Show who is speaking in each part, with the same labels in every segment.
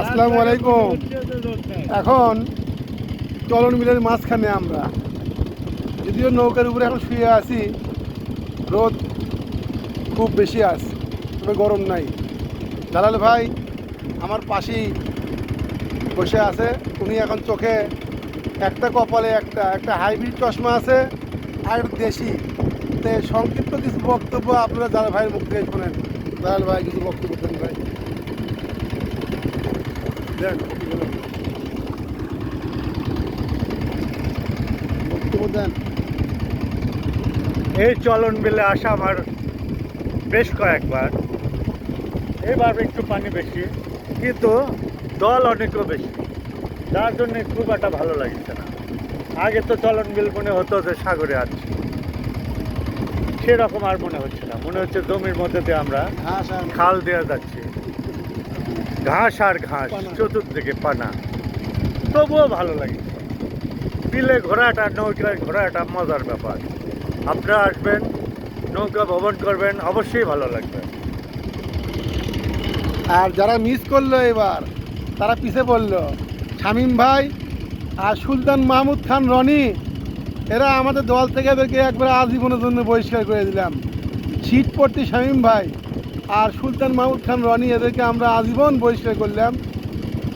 Speaker 1: আসসালামু আলাইকুম। এখন চলন বিলের মাঝখানে আমরা, যদিও নৌকার উপরে এখন শুয়ে আছি, রোদ খুব বেশি আছে, তবে গরম নাই। দালাল ভাই আমার পাশেই বসে আছে, উনি এখন চোখে একটা কপালে একটা একটা হাইব্রিড চশমা আছে আর দেশি। তে সংক্ষিপ্ত কিছু বক্তব্য আপনারা দালাল ভাইয়ের মুখ থেকে শোনেন। দালাল ভাই কিছু বক্তব্য দেন ভাই, দেন বক্তব্য দেন।
Speaker 2: এই চলন বিলে আসা আমার বেশ কয়েকবার। এবার একটু পানি বেশি, কিন্তু দল অনেকও বেশি, যার জন্য খুব একটা ভালো লাগছে না। আগে তো চলন বিল মনে হতো যে সাগরে আছি, সেরকম আর মনে হচ্ছে না। মনে হচ্ছে জমির মধ্যে দিয়ে আমরা খাল দেওয়া যাচ্ছি, ঘাস আর ঘাস, চতুর্দিকে পানা, তবুও ভালো লাগে। বিলে ঘোরাটা, নৌকায় ঘোরাটা মজার ব্যাপার। আপনারা আসবেন, নৌকা ভ্রমণ করবেন, অবশ্যই ভালো লাগবে।
Speaker 1: আর যারা মিস করলো এবার, তারা পিছে পড়লো। শামীম ভাই আর সুলতান মাহমুদ খান রনি, এরা আমাদের দল থেকে এদেরকে একবার আজীবনের জন্য বহিষ্কার করে দিলাম। শীতপট্টি শামীম ভাই আর সুলতান মাহমুদ খান রনি, এদেরকে আমরা আজীবন বহিষ্কার করলাম,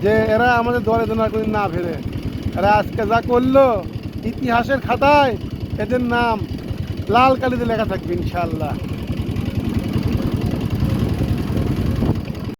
Speaker 1: যে এরা আমাদের দলে যেন কোনো না ফেরে। এরা আজকে যা করলো, ইতিহাসের খাতায় এদের নাম লাল কালিতে লেখা থাকবে ইনশাআল্লাহ।